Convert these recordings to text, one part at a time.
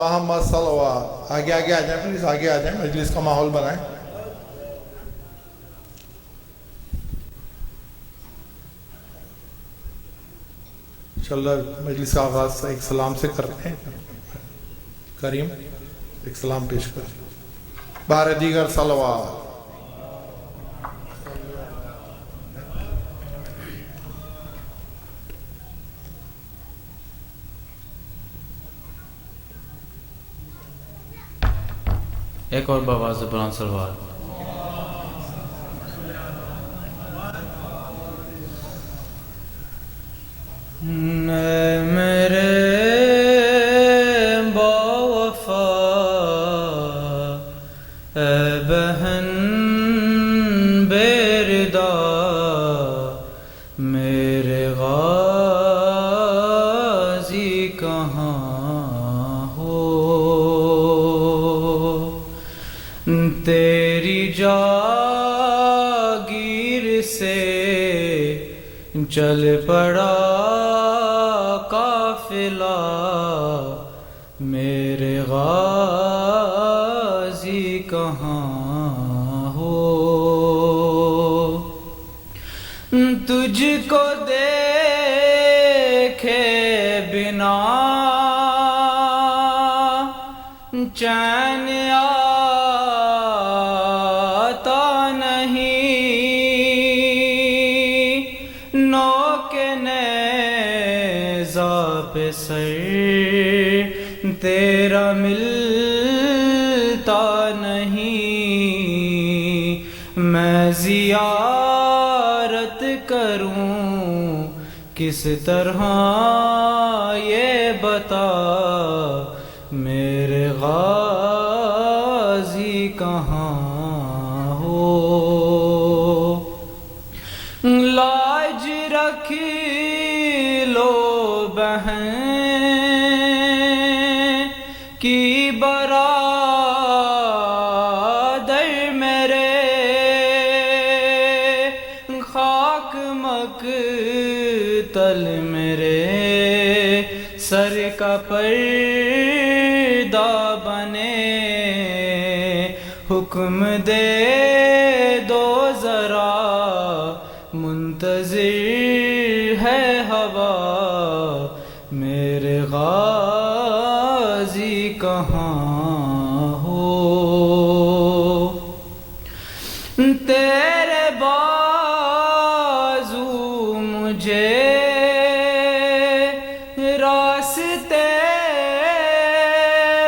محمد صلوات. آگے آگے آ جائیں پلیز، آگے آ جائیں، مجلس کا ماحول بنائیں. انشاءاللہ مجلس کا آغاز ایک سلام سے کرتے ہیں. کریم ایک سلام پیش کریں. بار دیگر صلوات. ایک اور بآواز بلند صلوات. میرے باوفا اے بہن بیردا، میرے غازی کہاں ہو؟ تیری جاگیر سے چل پڑا قافلہ، میرے غازی کہاں ہو؟ تجھ کو دیکھے بنا چین آتا نہیں، نوک نیزہ پہ سر تیرا ملتا نہیں، میں زیارت کروں کس طرح یہ بتا، میرے غازی کہاں ہو؟ لاج رکھ لو بہن کی برادر میرے، خاک مقتل میرے سر کا پردہ بنے، حکم دے دو ذرا منتظر ہے ہوا، میرے غازی کہاں ہو؟ تیرے بازو مجھے راستے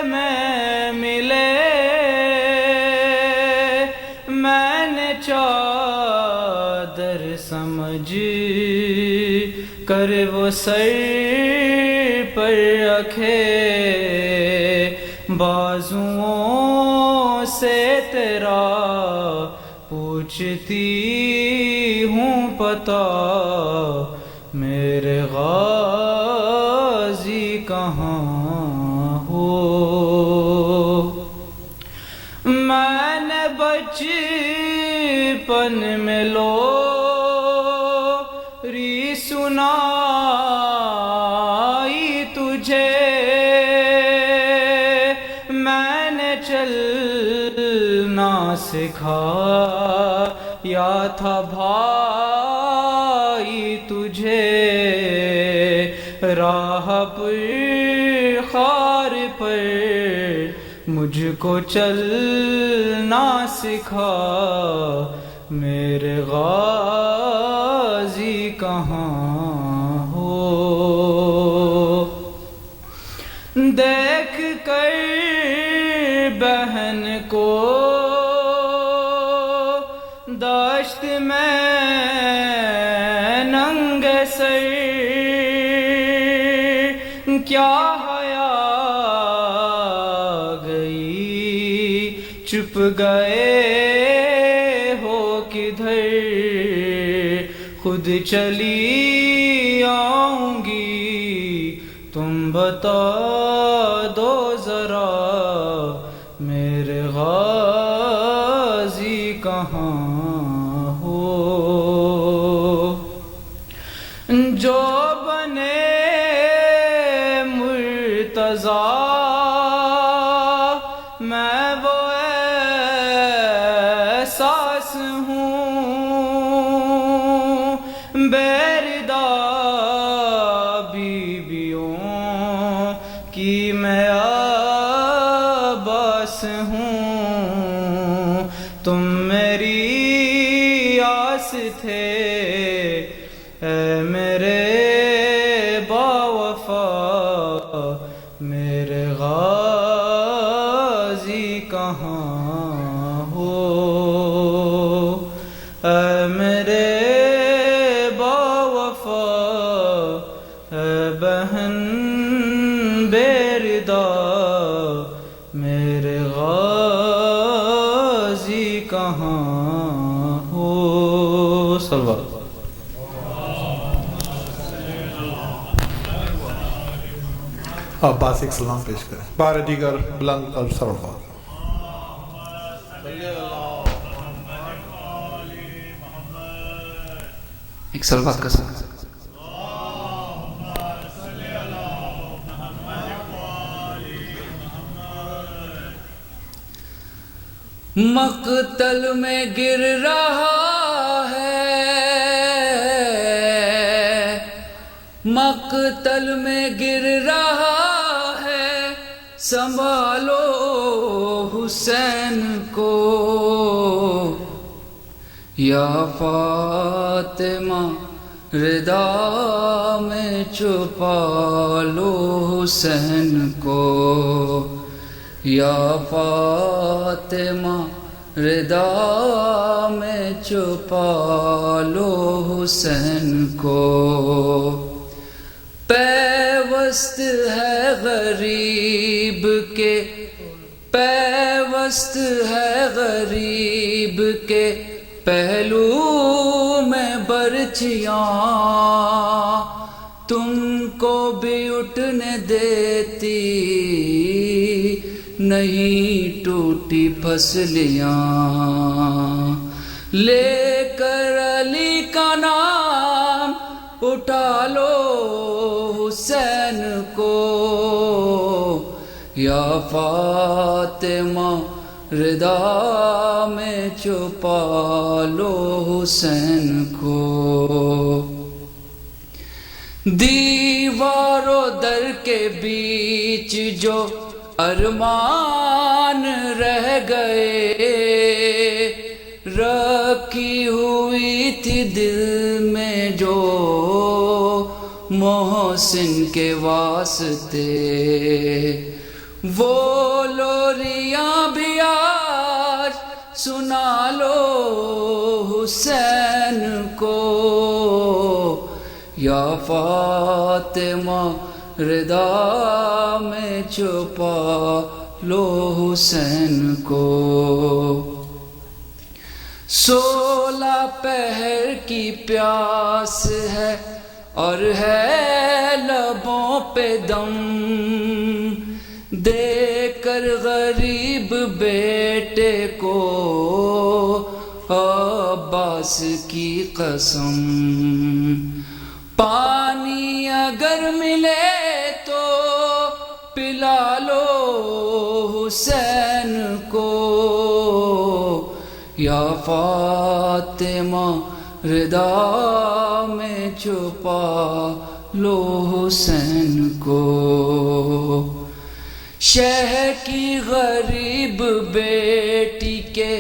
میں ملے، میں نے چادر سمجھ کر وہ سر پر رکھے، بازوؤں سے تیرا پوچھتی ہوں پتہ، میرے غازی کہاں ہو؟ میں نے بچپن میں لوری سنائی تجھے، میں نے چلنا سکھایا تھا بھائی تجھے، راہ پر خار پر مجھ کو چلنا سکھا، میرے غازی کہاں ہو؟ دیکھ کر بہن کو داشت میں ننگ سر، کیا حیا گئی، چپ گئے ہو کدھر، خود چلی آؤں گی تم بتا دو ذرا، میرے غازی کہاں ہو؟ جو بنے مرتضیٰ بیردہ بیویوں کی میں عباس ہوں، تم میری آس تھے اے میرے باوفا، میرے غازی کہاں ہو، اے میرے باوفا، اے بہن بیردہ، میرے غازی کہاں ہو۔ صلوات۔ عباس ایک سلام پیش کریں، بار دیگر بلند اور سرفراز۔ ایک صلوات کا ساتھ۔ مقتل میں گر رہا ہے، مقتل میں گر رہا ہے، سنبھالو حسین کو، یا فاطمہ ردا میں چھپا لو حسین کو، یا فاطمہ ردا میں چھپا لو حسین کو، پیوست ہے غریب کے، پیوست ہے غریب کے پہلو میں برچیاں، تم کو بھی اٹھنے دیتی نہیں ٹوٹی پھسلیاں، لے کر علی کا نام اٹھا لو حسین کو، یا فاطمہ ردا میں چھپا لو حسین کو، دیوار و در کے بیچ جو ارمان رہ گئے، رکھی ہوئی تھی دل میں جو محسن کے واسطے، وہ لوریاں بھی آج سنا لو حسین کو، یا فاطمہ ردا میں چھپا لو حسین کو، 16 پہر کی پیاس ہے اور ہے لبوں پہ دم، دے کر غریب بیٹے کو عباس کی قسم، پانی اگر ملے تو پلا لو حسین کو، یا فاطمہ ردا میں چھپا لو حسین کو، شہر کی غریب بیٹی کے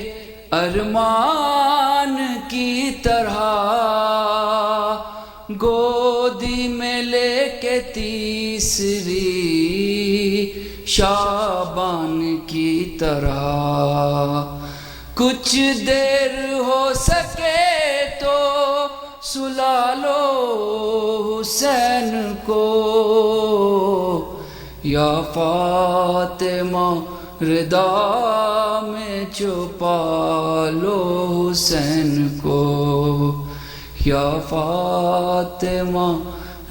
ارمان کی طرح، گودی میں لے کے تیسری شعبان کی طرح، کچھ دیر ہو سکے تو سلا لو حسین کو، یا فاطمہ ردا میں چھپا لو حسین کو، یا فاطمہ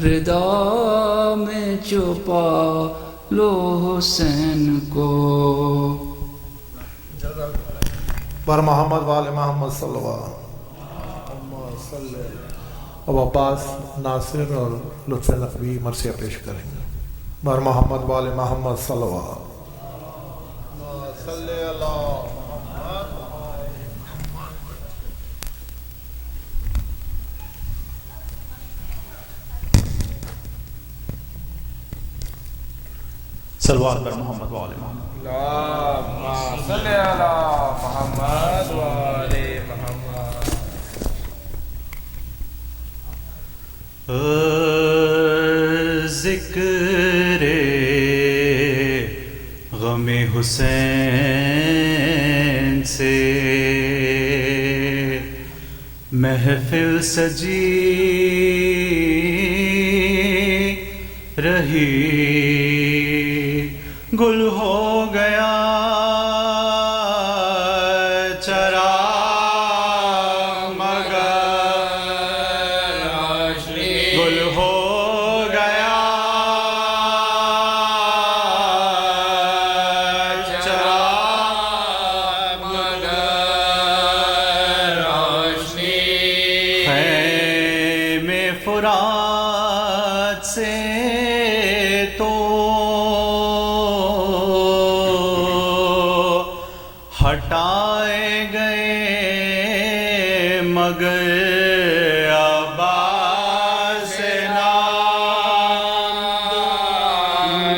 ردا میں چھپا لو حسین کو۔ بر محمد وال محمد صلی اللہ علیہ وسلم۔ اب عباس ناصر اور لطف نقوی مرثیہ پیش کریں گے۔ بر محمد وال محمد صلی اللہ علیہ وسلم۔ صلوات بر محمد و آل محمد. اللهم صل على محمد وآل محمد. ذکر غم حسین سے محفل سجی رہی، گل ہو گیا چراغ مگر روشنی، گل ہو گیا چراغ مگر روشنی. خیمے فرات سے تو ہٹائے گئے مگر عباس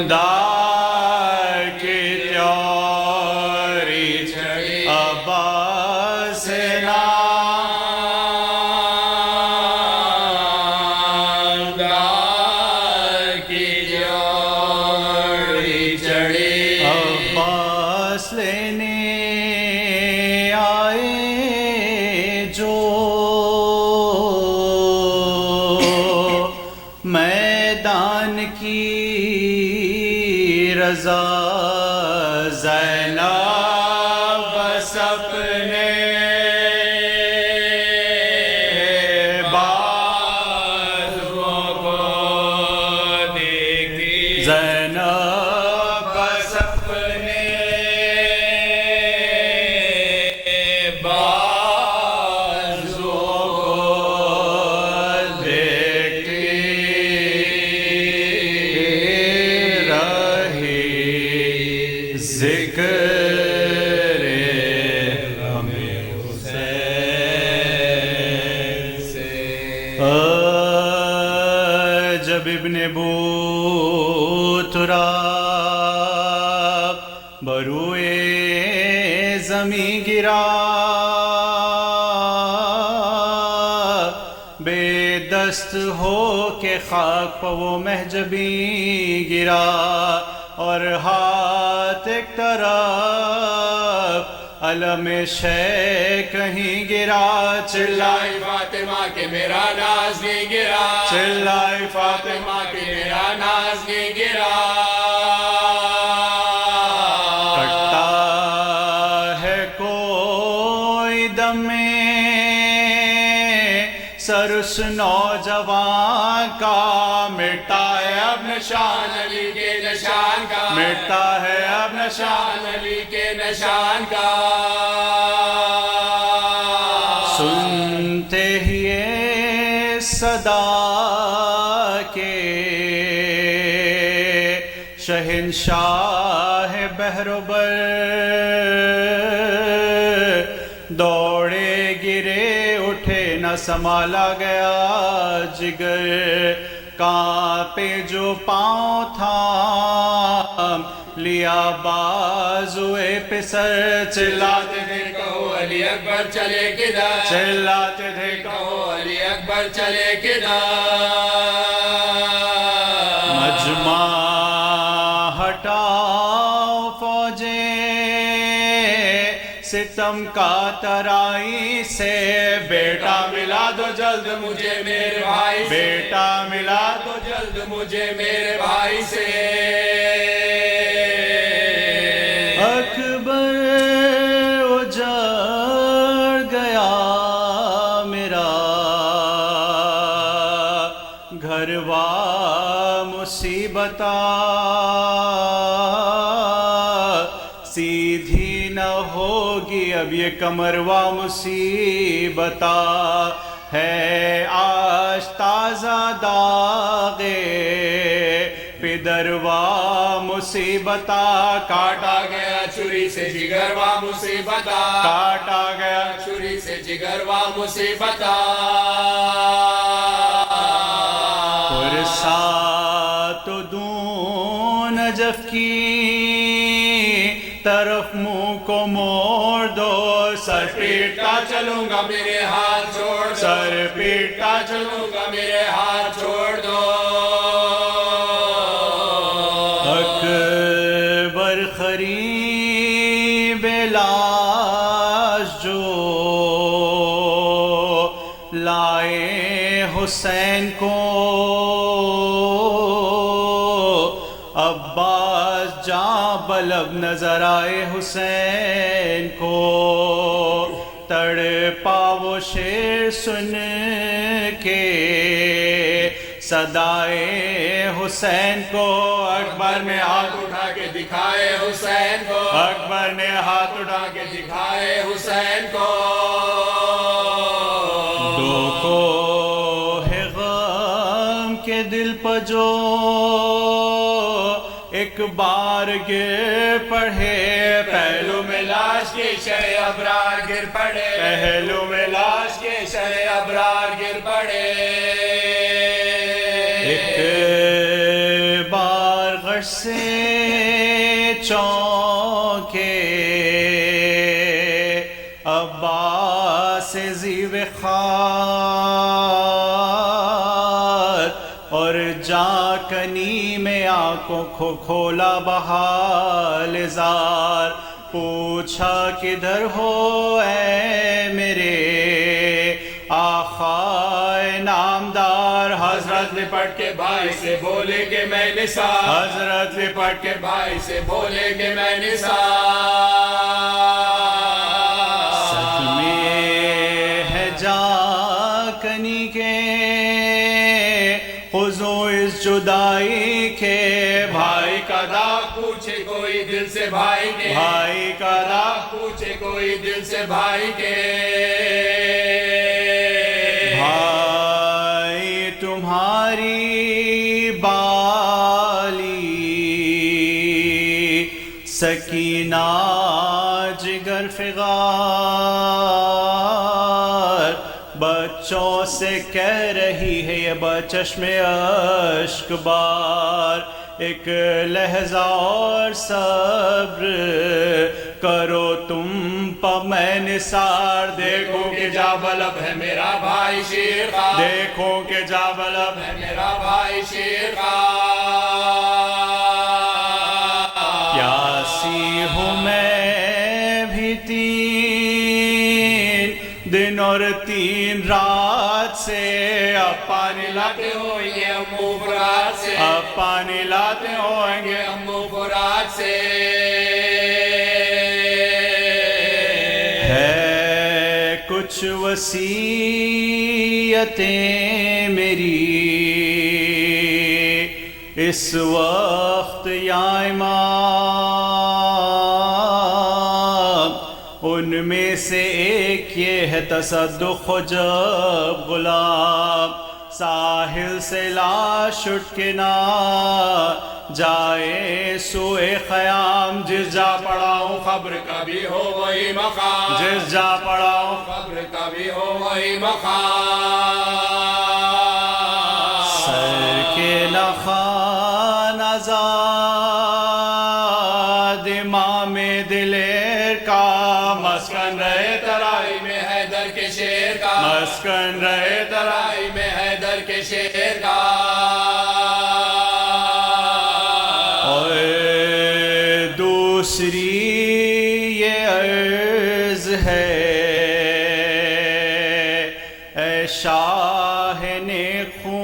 نامدار کی تیاری چڑھی، عباس نامدار کی تیاری چڑھی. عباس لینے میدان کی رضا زینب بس اپنے بازوؤں کو دیکھی، زینب بس اپنے بازوؤں کو ذکر غم حسین سے. جب ابن بوتراب بروئے زمیں گرا، بے دست ہو کے خاک پہ وہ محجبی گرا، اور ہاتھ ایک طرف علم شے کہیں گرا. چلائی فاطمہ کہ میرا ناز نہیں گرا، چلائی فاطمہ کہ میرا ناز نہیں گرا. کٹا ہے کوئی دم سر اس نوجوان کا، مٹا ہے اب نشان علی کے نشان کا، مٹا ہے اب نشان علی کے نشان کا. سنتے ہی یہ صدا کے شہنشاہ بحر و بر دوڑے گرے اٹھے، نہ سنبھالا گیا جگر، کانپے جو پاؤں تھام لیا بازوئے پہ سر. چلاتے تھے کہو علی اکبر چلے کدھر، چلاتے تھے کہو علی اکبر چلے کدھر. مجمع ہٹاؤ فوجیں ستم کا ترائی سے، بیٹا ملا دو جلد مجھے میرے بھائی سے، بیٹا ملا دو جلد مجھے میرے بھائی سے. اکبر اجڑ گیا میرا گھروا مصیبتاں، سیدھی نہ ہوگی اب یہ کمروا مصیبتا، ہے آج تازہ داغے پدروا مصیبتا. کاٹا گیا چھری سے جگروا مصیبتا، کاٹا گیا چھری سے جگروا مصیبتا. پرسا تو دون نجف کی طرف منہ کو موڑ دو سر پیٹتا چلوں گا میرے ہاتھ چھوڑ دو سر پیٹتا چلوں گا میرے ہاتھ چھوڑ دو اکبر قریب لاش جو لائے حسین کو عباس جاں بلب نظر آئے حسین کو تڑپا وہ شیر سن کے صدائے حسین کو اکبر نے ہاتھ اٹھا کے دکھائے حسین کو اکبر نے ہاتھ اٹھا کے دکھائے حسین کو دو کو ہے غم کے دل پر جو ایک بار گر پڑے پہلو میں لاش کے شہ ابرار گر پڑے پہلو میں لاش کے شہ ابرار گر پڑے ایک بار غش سے چونکے عباس زیب خار اور جا کنی میں آنکھوں کو کھولا بحال زار پوچھا کدھر ہو اے میرے آقا نامدار حضرت لپٹ کے بھائی سے بولے کہ میں نثار حضرت لپٹ کے بھائی سے بولے کہ میں نثار سچ میں ہے جا کنی کے خضو اس جدائی کے بھائی کا داغ پوچھے کوئی دل سے بھائی کے بھائی کا داغ پوچھے کوئی دل سے بھائی کے بھائی تمہاری بالی سکینہ جگر فغار بچوں سے کہہ رہی ہے یہ بچشم اشک بار ایک لحظہ اور صبر کرو تم پا میں نثار دیکھو کہ جا بلب ہے میرا بھائی شیر خار دیکھو کہ جا بلب ہے میرا بھائی شیر خار پیاسی ہوں میں بھی 3 دن اور 3 رات سے اب پانی لاتے ہوئیں گے امو فرات سے اب پانی لاتے ہوئیں گے امو فرات سے ہے کچھ وصیتیں میری اس وقت یا امام ان میں سے ایک یہ ہے تصدق جب غلام ساحل سے لاش اٹھ کے نہ جائے سوئے خیام جس جا پڑا ہوں خبر کا بھی ہو وہی مقام جس جا پڑا ہوں خبر کا بھی ہو وہی مقام سر کے نخان آزاد امام دلیر کا مسکن رہے ترائی میں حیدر کے شیر کا مسکن رہے ترائی میں حیدر کے شیر کا اور دوسری یہ عرض ہے اے شاہ نیک خون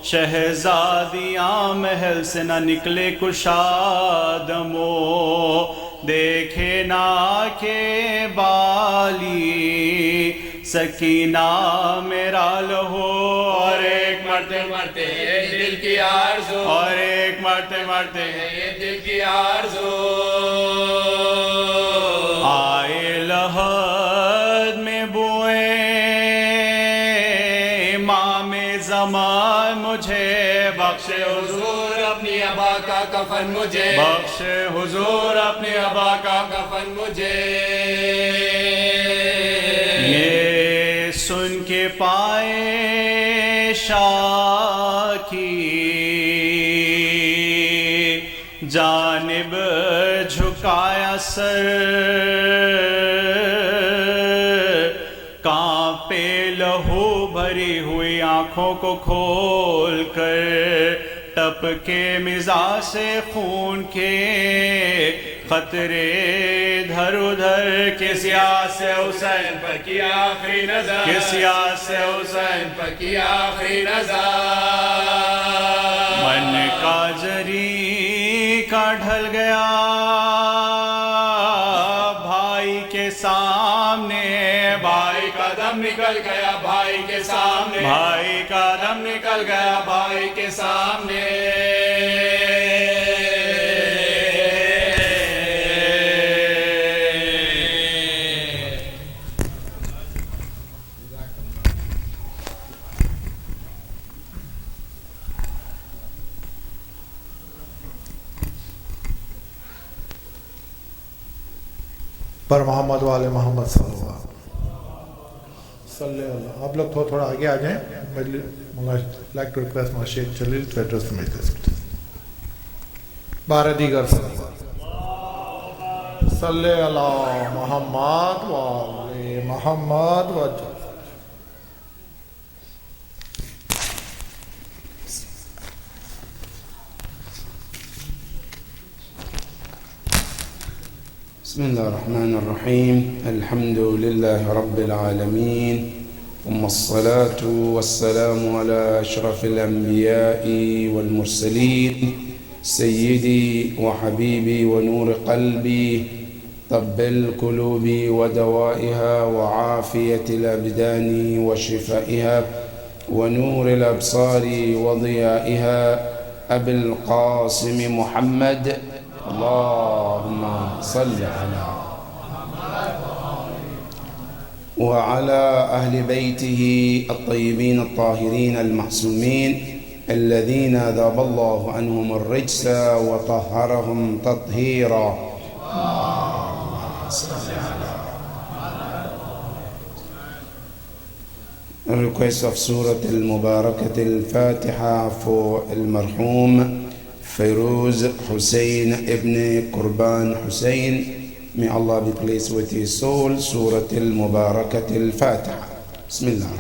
شہزادیاں محل سے نہ نکلے کشادمو دیکھے نا کے بالی سکینہ میرا لہو اور ایک مرتے مرتے یہ دل کی آرزو اور ایک مرتے مرتے یہ دل کی آرزو آئے لحد میں بوئے امام زمان مجھے بخشے حضور اپنی ابا کا کفن مجھے بخشے حضور اپنی ابا کا کفن مجھے یہ सुन के पाए शाकी जानिब झुकाया सर कांपे लहू भरी हुई आंखों को खोल कर टपके मिजाज से खून के खतरे धर उधर किसी से हुसैन पर की आखिरी नजर किसी से हुसैन पर की आखिरी नजर मन का जरी का ढल गया भाई के सामने भाई का दम निकल गया भाई के सामने भाई का दम निकल गया भाई के सामने पर मोहम्मद वाले मोहम्मद सल्लल्लाहु अलैहि वसल्लम। आप लोग थोड़ा आगे आ जाएं। Like to request my Sheikh Jalil to address the major बारह दीगर सल्ले अला मोहम्मद वाले मोहम्मद व بسم الله الرحمن الرحيم الحمد لله رب العالمين ثم الصلاة والسلام على أشرف الأنبياء والمرسلين سيدي وحبيبي ونور قلبي طب القلوب ودوائها وعافية الأبدان وشفائها ونور الأبصار وضيائها أبي القاسم محمد اللهم صل على وعلى أهل بيته الطيبين الطاهرين المعصومين الذين ذاب الله عنهم الرجس وطهرهم تطهيرا. A request of Surah Al-Mubarakah Al-Fatiha for Al-Marhum Feroz Hussein ibn Qurban Hussein. May Allah be pleased with his soul. Surah Al-Mubarakah Al-Fatiha. Bismillah.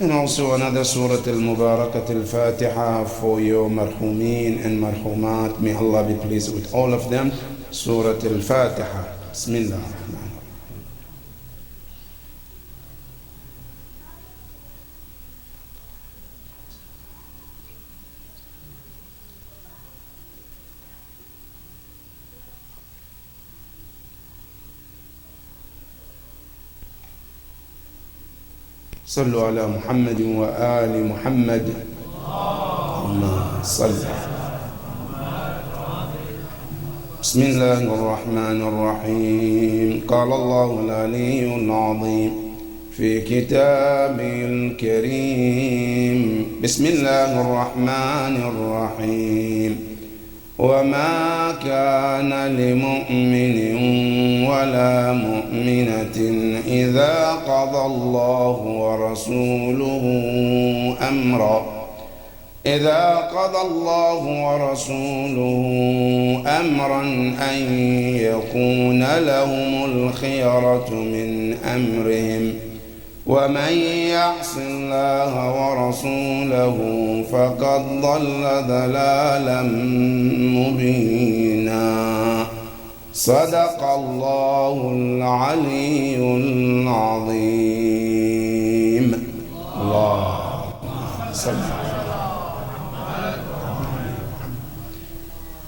And also another Surah Al-Mubarakah Al-Fatiha for your marhumin and marhumat. May Allah be pleased with all of them. Surah Al-Fatiha. Bismillah. صلوا على محمد وآل محمد. اللهم صل. بسم الله الرحمن الرحيم. قال الله العلي العظيم في كتابه الكريم بسم الله الرحمن الرحيم وما كان لمؤمن ولا مؤمنة إذا قضى الله ورسوله أمرا أن يكون لهم الخيرة من أمرهم ومن يعص الله ورسوله فقد ضل ضلالا مبينا. صدق الله العلي العظيم. اللهم صل.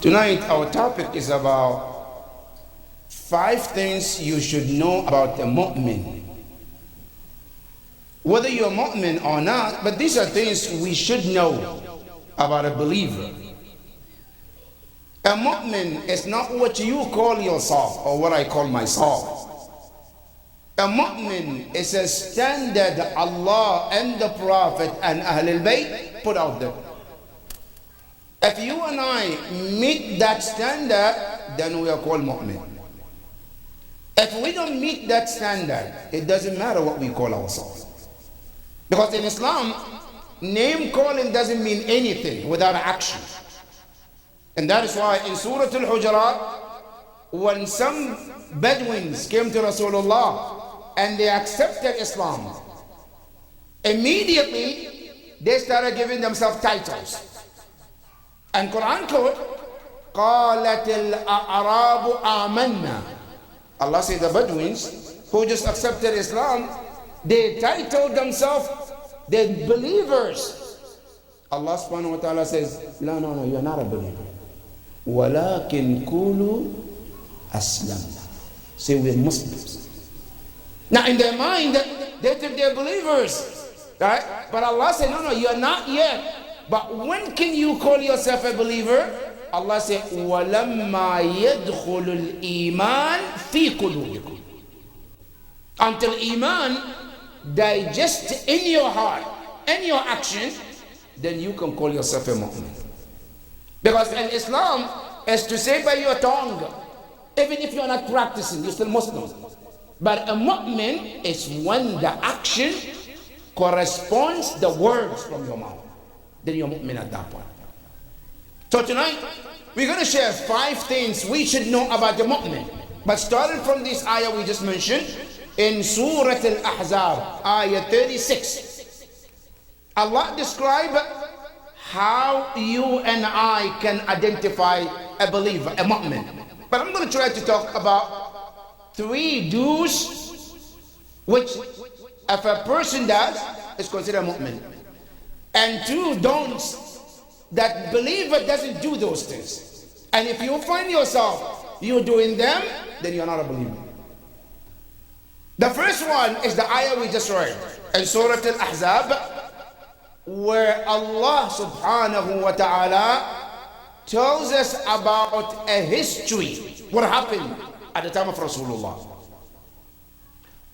Tonight our topic is about 5 things you should know about a mu'min. Whether you're a mu'min or not, but these are things we should know about a believer. A mu'min is not what you call yourself or what I call myself. A mu'min is a standard Allah and the Prophet and Ahlul Bayt put out there. If you and I meet that standard, then we are called mu'min. If we don't meet that standard, it doesn't matter what we call ourselves. Because in Islam, name calling doesn't mean anything without action. And that is why in Surah Al-Hujurat, when some Bedouins came to Rasulullah and they accepted Islam, immediately they started giving themselves titles. And Quran quote, قَالَتِ الْأَعْرَابُ آمَنَّا. Allah said the Bedouins who just accepted Islam, they titled themselves the believers. Allah subhanahu wa ta'ala says, no, you're not a believer. وَلَكِنْ كُولُوا أَسْلَمْنَا. Say we're Muslims. Now in their mind, they think they're believers. Right? But Allah said, no, you're not yet. But when can you call yourself a believer? Allah said, وَلَمَّا يَدْخُلُ الْإِيمَانِ فِي قُلُوبِكُمْ. Until Iman digests in your heart and your action, then you can call yourself a mu'min. Because in Islam is to say by your tongue, even if you're not practicing, you're still Muslim. But a mu'min is when the action corresponds the words from your mouth. Then you're mu'min at that point. So tonight, we're going to share 5 things we should know about the mu'min. But starting from this ayah we just mentioned, in Surah Al-Ahzab, ayah 36, Allah described how you and I can identify a believer, a mu'min. But I'm going to try to talk about 3 do's which if a person does is considered a mu'min, and 2 don'ts that believer doesn't do those things. And if you find yourself you doing them, then you're not a believer. The first one is the ayah we just read in Surah Al-Ahzab, where Allah subhanahu wa ta'ala tells us about a history, what happened at the time of Rasulullah,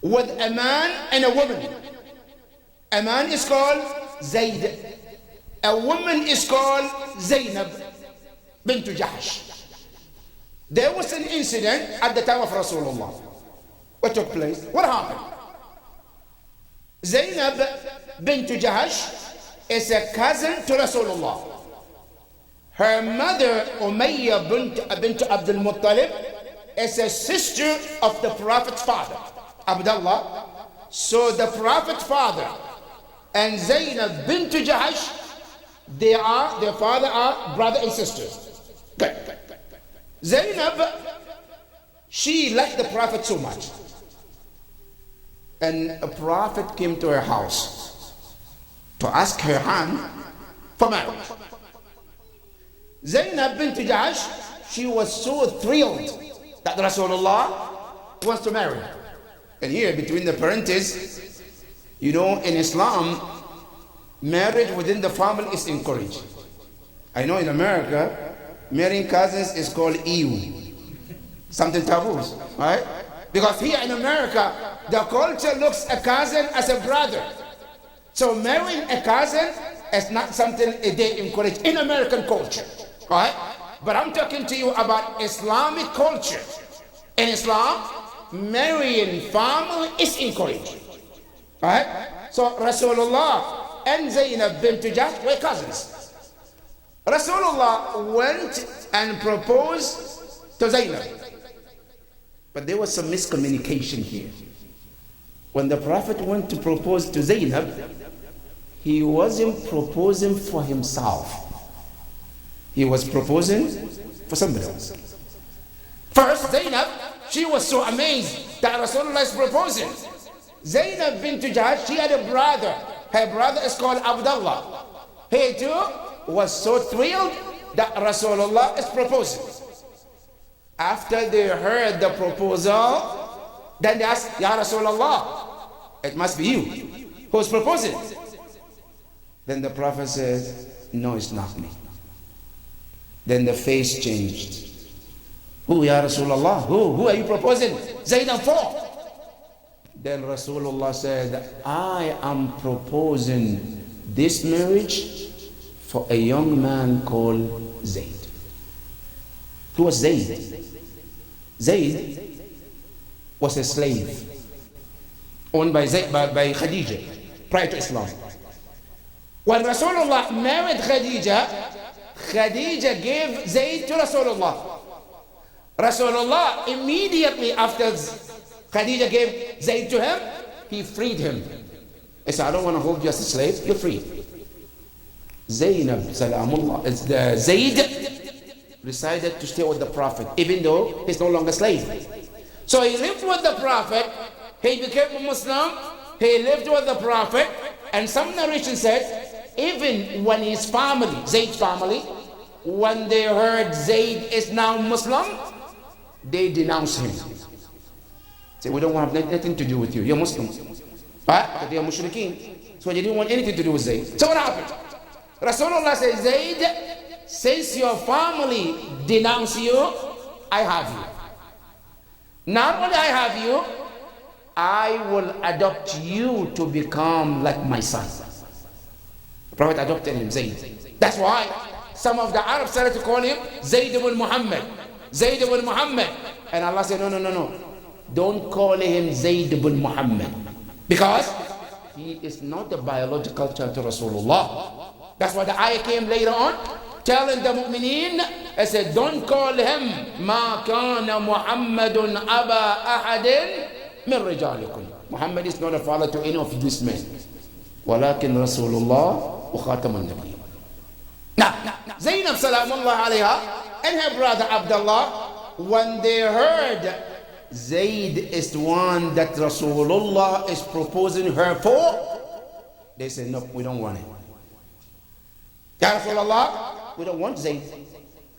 with a man and a woman. A man is called Zayd, a woman is called Zainab bint Jahsh. There was an incident at the time of Rasulullah. What took place? What happened? Zainab bint Jahsh is a cousin to Rasulullah. Her mother, Umayyah bint Abdul Muttalib, is a sister of the Prophet's father, Abdullah. So the Prophet's father and Zainab bint Jahsh, their father are brother and sisters. Good. Zainab, she liked the Prophet so much. And a Prophet came to her house to ask her hand for marriage. Zainab bint Jahsh, she was so thrilled that Rasulullah wants to marry her. And here, between the parentheses, you know, in Islam, marriage within the family is encouraged. I know in America, marrying cousins is called ew, something taboo, right? Because here in America, the culture looks a cousin as a brother. So marrying a cousin is not something they encourage in American culture, right? But I'm talking to you about Islamic culture. In Islam, marrying family is encouraged, right? So Rasulullah and Zainab bint Jahsh were cousins. Rasulullah went and proposed to Zainab. But there was some miscommunication here. When the Prophet went to propose to Zainab, he wasn't proposing for himself. He was proposing for somebody else. First, Zainab, she was so amazed that Rasulullah is proposing. Zainab bint Jahsh, she had a brother. Her brother is called Abdullah. He too was so thrilled that Rasulullah is proposing. After they heard the proposal, then they asked, Ya Rasulullah, it must be you who's proposing. Then the Prophet said, no, it's not me. Then the face changed. Who, Ya Rasulullah? Who are you proposing Zainab for? Then Rasulullah said, I am proposing this marriage for a young man called Zayd. Who was Zayd? Zayd was a slave owned by Khadija prior to Islam. When Rasulullah married Khadija, Khadija gave Zayd to Rasulullah. Rasulullah immediately after Khadija gave Zayd to him, he freed him. He said, I don't want to hold you as a slave, you're free. Zainab, Salamullah, Zayd decided to stay with the Prophet, even though he's no longer a slave. So he lived with the Prophet, he became a Muslim, he lived with the Prophet, and some narration said, even when his family, Zayd's family, when they heard Zayd is now Muslim, they denounced him. Say, we don't want anything to do with you, you're Muslim. But they are mushrikeen, so they didn't want anything to do with Zayd. So what happened? Rasulullah says, Zayd, since your family denounce you, I have you. Not only I have you, I will adopt you to become like my son. The Prophet adopted him, Zayd. That's why some of the Arabs started to call him Zayd ibn Muhammad. Zayd ibn Muhammad. And Allah said, no. Don't call him Zayd ibn Muhammad. Because he is not the biological child to Rasulullah. That's why the ayah came later on, telling the mu'mineen, I said, don't call him Ma kana Muhammadun aba ahadin min rijalikum. Muhammad is not a father to any of these men. Walakin Rasulullah wa khataman nabi. Now, Zainab Salamullah alayha and her brother Abdullah, when they heard Zayd is the one that Rasulullah is proposing her for, they said, no, we don't want it. Ya Rasulullah, we don't want Zayd.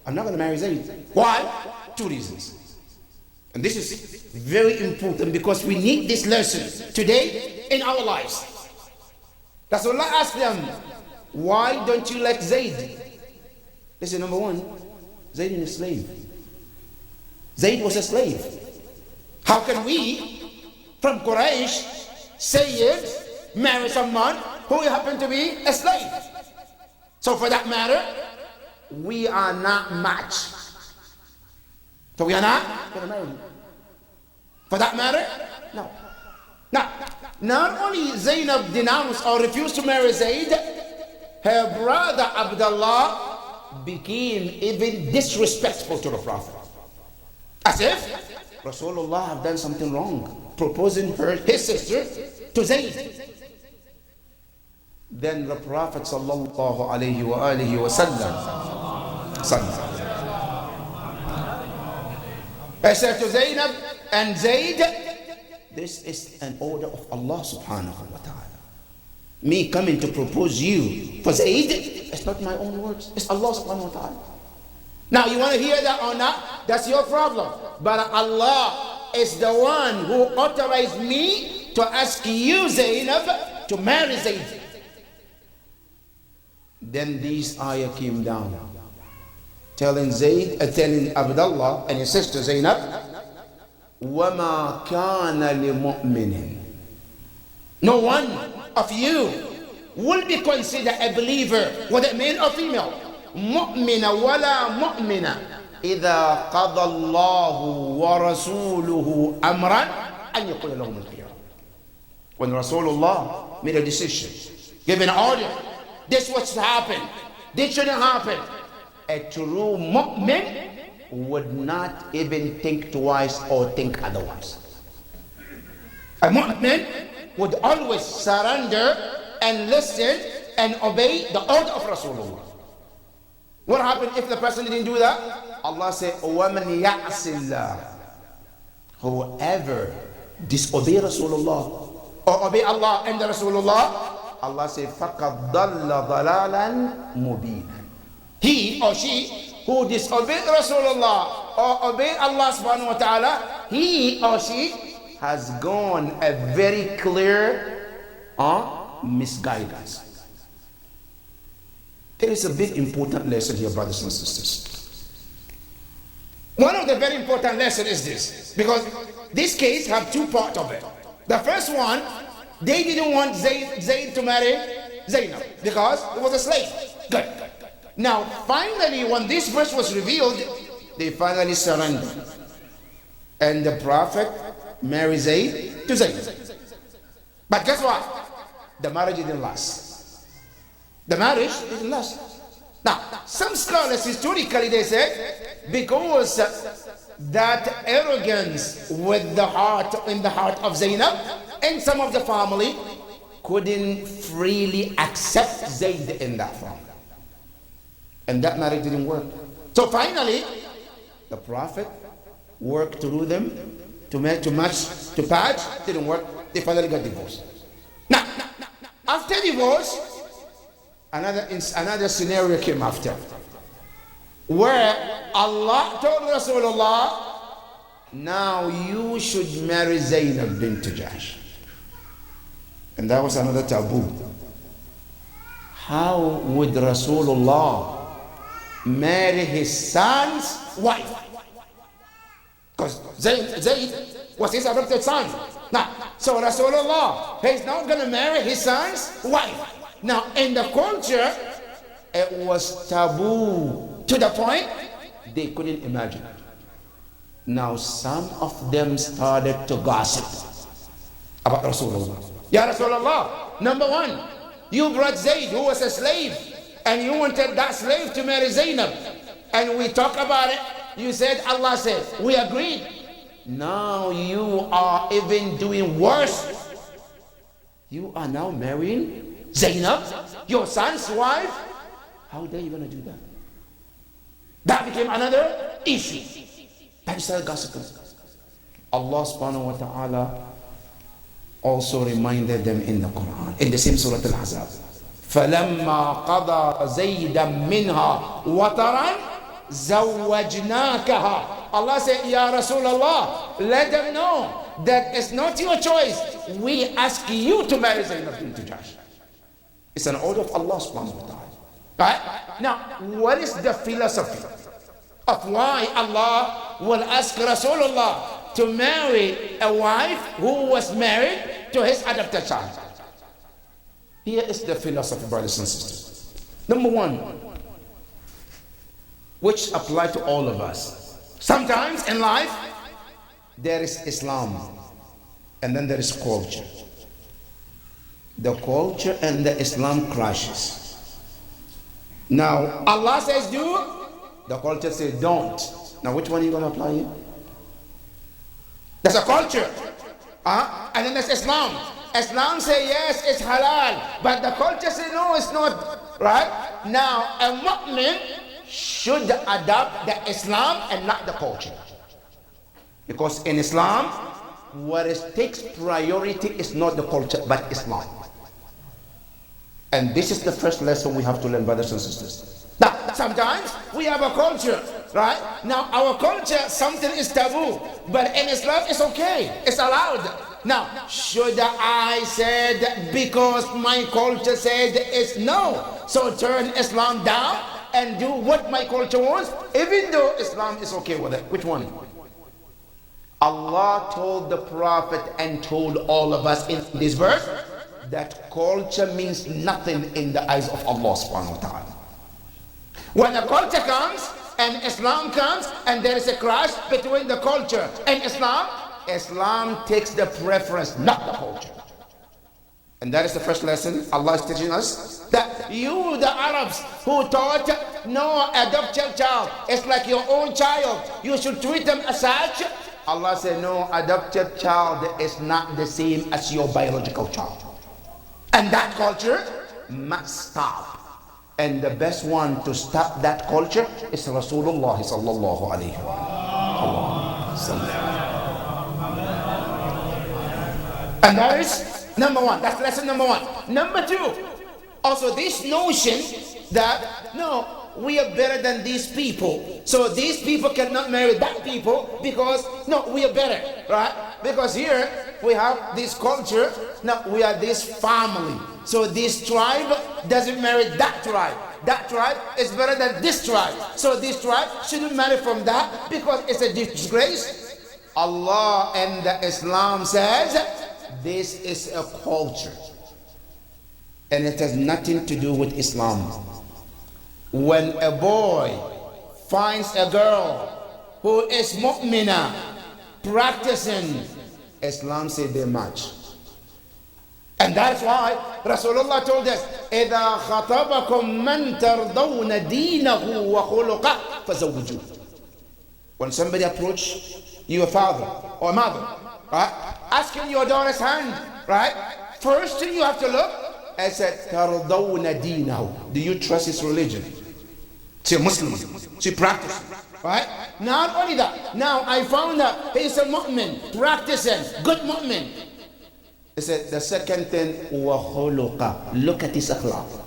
I'm not going to marry Zayd. Why? 2 reasons. And this is very important because we need this lesson today in our lives. Rasulullah asked them, why don't you like Zayd? They said, number one, Zayd is a slave. Zayd was a slave. How can we, from Quraysh, Sayyid, marry someone who happened to be a slave? So for that matter, we are not matched. So we are not going to marry. For that matter, no. Now, not only Zainab denounced or refused to marry Zayd, her brother Abdullah became even disrespectful to the Prophet. As if Rasulullah have done something wrong, proposing his sister to Zayd. Then the Prophet sallallahu alayhi wa alihi wa sallam said to Zainab and Zayd, this is an order of Allah subhanahu wa ta'ala. Me coming to propose you for Zayd, it's not my own words, it's Allah subhanahu wa ta'ala. Now you want to hear that or not, that's your problem. But Allah is the one who authorized me to ask you, Zainab, to marry Zayd. Then this ayah came down, telling Abdullah and his sister Zainab, وَمَا كَانَ لِمُؤْمِنٍ. No one of you will be considered a believer, whether male or female. مُؤْمِنَ وَلَا مُؤْمِنَ إِذَا قَضَى اللَّهُ وَرَسُولُهُ أَمْرًا أَنْ يَقُولَ لَهُمُ الْخِيَرَةُ. When Rasulullah made a decision, gave an order, this was to happen, this shouldn't happen, a true mu'min would not even think twice or think otherwise. A mu'min would always surrender and listen and obey the order of Rasulullah. What happened if the person didn't do that? Allah said, وَمَنْ يَعْصِ اللَّهِ. Whoever disobey Rasulullah or obey Allah and the Rasulullah, Allah said, فَقَدْ ضَلَّ ضَلَالًا مُبِينًا. He or she who disobeyed Rasulullah or obey Allah subhanahu wa ta'ala, he or she has gone a very clear misguidance. There is a big important lesson here, brothers and sisters. One of the very important lessons is this, because this case have two parts of it. The first one, they didn't want Zayd to marry Zainab because he was a slave. Good. Now, finally, when this verse was revealed, they finally surrendered. And the Prophet married Zayd to Zainab. But guess what? The marriage didn't last. The marriage didn't last. Now, some scholars historically they said because that arrogance with the heart in the heart of Zainab and some of the family couldn't freely accept Zayd in that family. And that marriage didn't work. So finally, the Prophet worked through them to patch, didn't work. They finally got divorced. Now, after divorce, another scenario came after, where Allah told Rasulullah, now you should marry Zainab bint Jahsh. And that was another taboo. How would Rasulullah marry his son's wife? Because Zayd was his adopted son. Now, so Rasulullah, he's not going to marry his son's wife. Now, in the culture, it was taboo to the point they couldn't imagine. Now, some of them started to gossip about Rasulullah. Ya Rasulullah, number one, you brought Zayd, who was a slave, and you wanted that slave to marry Zainab. And we talk about it. You said, Allah said, we agreed. Now you are even doing worse. You are now marrying Zainab, your son's wife. How dare you going to do that? That became another issue. That is started gossiping. Allah subhanahu wa ta'ala also reminded them in the Quran, in the same Surah Al-Ahzab. فَلَمَّا قَضَى زَيْدًا مِّنْهَا وَطَرًا زَوَّجْنَاكَهَا. Allah said, Ya Rasulullah, let them know that it's not your choice. We ask you to marry Zainab bint Jahsh. It's an order of Allah subhanahu wa ta'ala. Right? Now, what is the philosophy of why Allah will ask Rasulullah to marry a wife who was married to his adopted child? Here is the philosophy, brothers and sisters. Number one, which apply to all of us. Sometimes in life, there is Islam, and then there is culture. The culture and the Islam clashes. Now, Allah says do, the culture says don't. Now, which one are you going to apply here? There's a culture. And then there's Islam. Islam says yes, it's halal. But the culture says no, it's not. Right? Now, a mu'min should adopt the Islam and not the culture. Because in Islam, what takes priority is not the culture, but Islam. And this is the first lesson we have to learn, brothers and sisters. Now, sometimes we have a culture, right? Now, our culture, something is taboo, but in Islam, it's okay, it's allowed. Now, should I say that because my culture said it's no, so turn Islam down and do what my culture wants, even though Islam is okay with it? Which one? Allah told the Prophet and told all of us in this verse that culture means nothing in the eyes of Allah subhanahu wa ta'ala. When a culture comes and Islam comes and there is a clash between the culture and Islam, Islam takes the preference, not the culture. And that is the first lesson Allah is teaching us, that you, the Arabs, who taught no, adopt your child, it's like your own child, you should treat them as such. Allah said no, adopted child is not the same as your biological child. And that culture must stop. And the best one to stop that culture is Rasulullah sallallahu alayhi wa sallam. And that is number one. That's lesson number one. Number two, also this notion that no, we are better than these people, so these people cannot marry that people because no, we are better, right? Because here we have this culture, now we are this family, so this tribe doesn't marry that tribe. that tribe is better than this tribe. So this tribe shouldn't marry from that because it's a disgrace. Allah and the Islam says this is a culture. And it has nothing to do with Islam. When a boy finds a girl who is mu'mina, practicing, Islam said they match. And that's why Rasulullah told us, إِذَا خَطَبَكُم مَّن تَرْضَوْنَ دِينَهُ وَخُلُقَهُ فَزَوِّجُوهُ. When somebody approach your father or mother, right, asking your daughter's hand, right, first thing you have to look, I said, تَرْضَوْنَ دِينَهُ. Do you trust his religion? She's a Muslim. She practices. Right? Not only that. Now I found out he's a mu'min, practicing, good mu'min. He said, the second thing, وَخُلُقَ. Look at his akhlaq.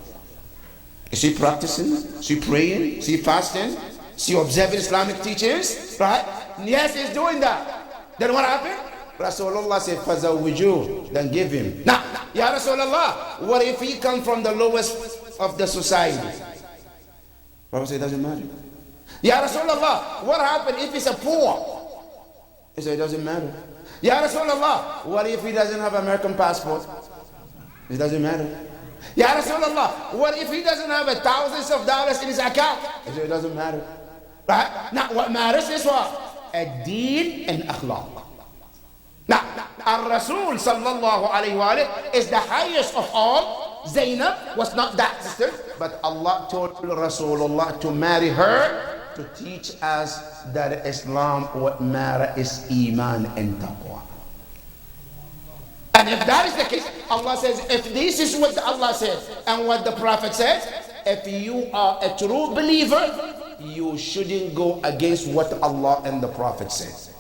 Is she practicing? Is she praying? Is she fasting? Is she observing Islamic teachings? Right? Yes, he's doing that. Then what happened? Rasulullah said, فَزَوِّجُوهُ. Then give him. Now, Ya Rasulullah, what if he comes from the lowest of the society? Prophet said, it doesn't matter. Ya Rasulullah, what happened if he's a poor? He said, it doesn't matter. Ya Rasulullah, what if he doesn't have American passport? It doesn't matter. Ya Rasulullah, what if he doesn't have thousands of dollars in his account? He said, it doesn't matter. Right? Now what matters is what? Ad-deen and akhlaq. Now, Ar-Rasul sallallahu alayhi wa alayhi is the highest of all. Zainab was not that sister, but Allah told Rasulullah to marry her to teach us that Islam, what matter is Iman and Taqwa. And if that is the case, Allah says, if this is what Allah says and what the Prophet says, if you are a true believer, you shouldn't go against what Allah and the Prophet says.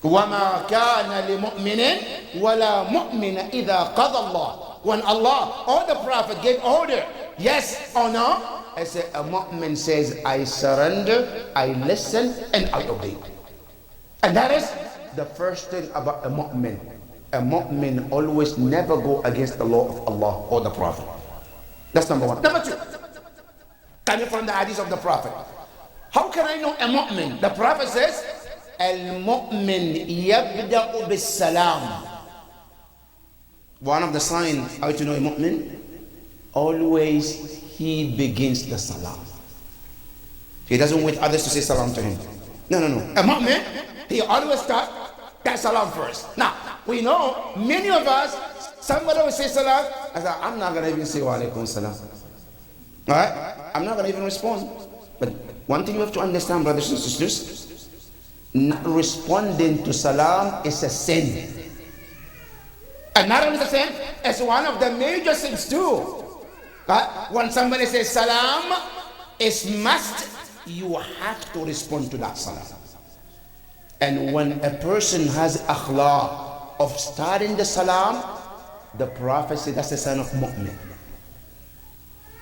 وَمَا كَانَ لِمُؤْمِنٍ وَلَا مُؤْمِنَ إِذَا قَضَى اللَّهُ. When Allah or the Prophet gave order, yes or no, I say a mu'min says, I surrender, I listen, and I obey. And that is the first thing about a mu'min. A mu'min always never go against the law of Allah or the Prophet. That's number one. Number two, coming from the hadith of the Prophet. How can I know a mu'min? The Prophet says, Al-mu'min yabda'u bis-salam. One of the signs how to know a mu'min, always he begins the salam. He doesn't wait others to say salam to him. No. A mu'min, he always starts that salam first. Now, we know many of us, somebody will say salam, I say, I'm not going to even say wa alaikum salam. Alright? I'm not going to even respond. But one thing you have to understand, brothers and sisters, not responding to salam is a sin. And not only the sin, it's one of the major sins too. When somebody says salam, it's must, you have to respond to that salam. And when a person has akhlaq of starting the salam, the Prophet said that's a sign of mu'min.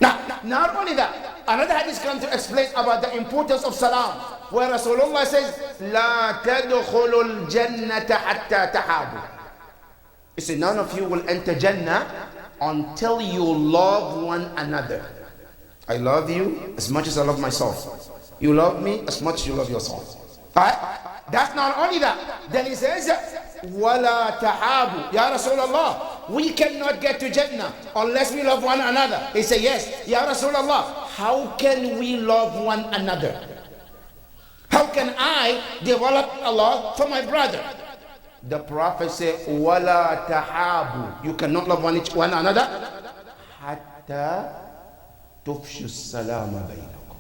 Now, not only that, another hadith comes to explain about the importance of salam, where Rasulullah says, لا تدخلوا الجنة حتى تحابوا. He said, none of you will enter Jannah until you love one another. I love you as much as I love myself. You love me as much as you love yourself. Right? That's not only that. Then he says, وَلَا تَحَابُوا. Ya Rasulullah, we cannot get to Jannah unless we love one another. He said, yes. Ya Rasulullah, how can we love one another? How can I develop Allah for my brother? The Prophet said, وَلَا تَحَابُوا. You cannot love one another حَتَّى تُفْشُوا السَّلَامَ بَيْنَكُمْ.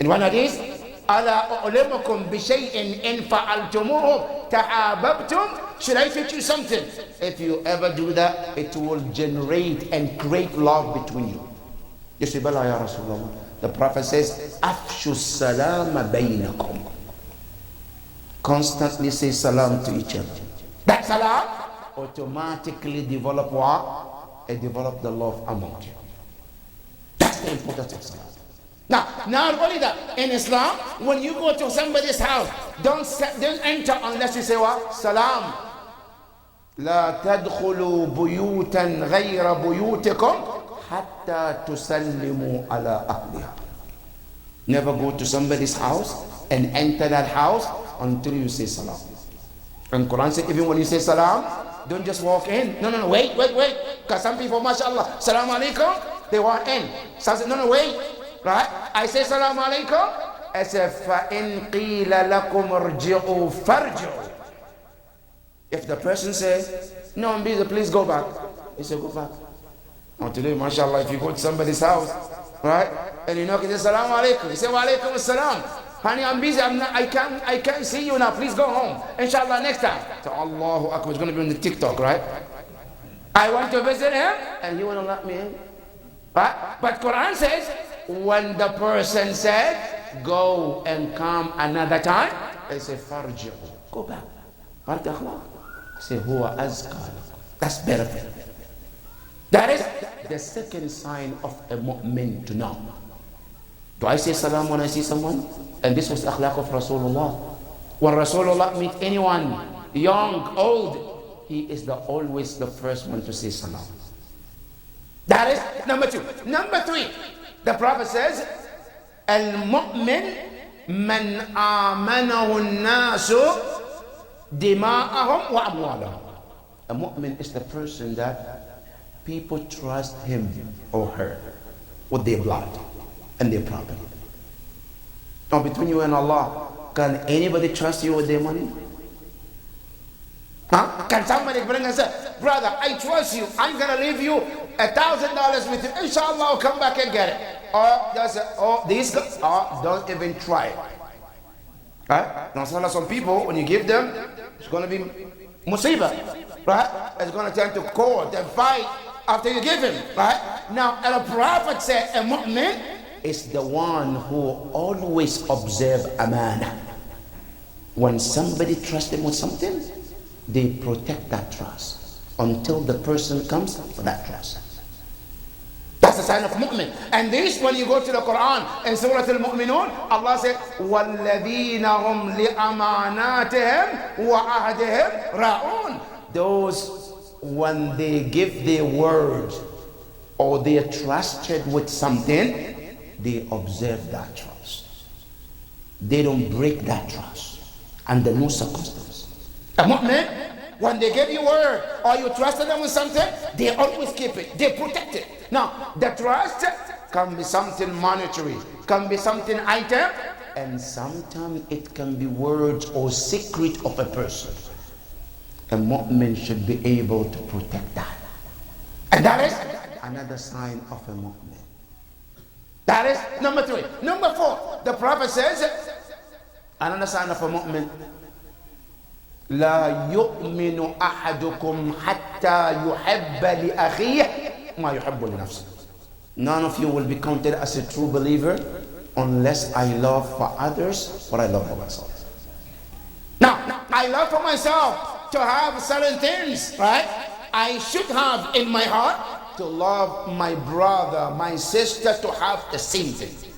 In one hadith, أَلَا أُعْلِمُكُمْ بِشَيْءٍ إِن فَعَلْتُمُوهُ تَحَابَبْتُمْ. Should I teach you something? If you ever do that, it will generate and create love between you. You say, Bala ya Rasulullah. The Prophet says, أَفْشُوا السَّلَامَ بَيْنَكُمْ. Constantly say salam to each other. That salam automatically develop what? It develop the love among you. That's the importance of salam. Now, not only that, in Islam, when you go to somebody's house, don't enter unless you say what? Salam. لا تدخلوا بيوتا غير بيوتكم حتى تسلموا على أهلها. Never go to somebody's house and enter that house until you say salam. And Quran says, even when you say salam, don't just walk in. No, wait. Because some people, mashallah, salam alaikum, they walk in. So I said, no, wait. Right? I say salam alaikum. I say, فَإِن قِيلَ لَكُمْ ارْجِعُوا فَارْجِعُوا. If the person says, no, I'm busy, please go back. He said, go back. Now today, mashallah, if you go to somebody's house, right? And you knock and say, salam alaikum. You say, wa alaikum assalam. Honey, I'm busy. I can't see you now. Please go home. Inshallah, next time. So Allahu Akbar. It's going to be on the TikTok, right? I want to visit him, and he won't let me in. Right? But Quran says, when the person said, go and come another time, they say, farji'u. Go back. Say, huwa azka. That's better. That is the second sign of a mu'min to know. Do I say salam when I see someone? And this was akhlaq of Rasulullah. When Rasulullah meet anyone, young, old, he is always the first one to say salam. That is number 2. Number 3, the Prophet says, Al-mu'min man amanahu an-nasu dima'ahum wa amwalahum. A mu'min is the person that people trust him or her with their blood and their property. Now between you and Allah, can anybody trust you with their money? Huh? Can somebody bring and say, brother, I trust you, I'm gonna leave you $1,000 with you, inshallah I'll come back and get it. Or just these guys, don't even try it. Right? Now some people, when you give them, it's gonna be musibah, right? It's gonna turn to court and fight after you give him, right? Now, and the Prophet said, a mu'min is the one who always observe amana. When somebody trusts them with something, they protect that trust until the person comes for that trust. That's the sign of mu'min. And this, when you go to the Quran in Surah Al-Mu'minun, Allah said, وَالَّذِينَ هُمْ لِأَمَانَاتِهِمْ وَعَهْدِهِمْ رَاعُونَ. Those, when they give their word or they are trusted with something, they observe that trust. They don't break that trust under no circumstance. A mu'min, when they give you word or you trusted them with something, they always keep it, they protect it. Now, the trust can be something monetary, can be something item, and sometimes it can be words or secret of a person. A mu'min should be able to protect that. And that is another sign of a mu'min. That is number 3. Number 4, the Prophet says, another sign of a mu'min, لا يؤمن أحدكم حتى يحب لأخيه ما يحب لنفسه. None of you will be counted as a true believer unless I love for others what I love for myself. Now, I love for myself to have certain things, right? I should have in my heart to love my brother, my sister, to have the same thing.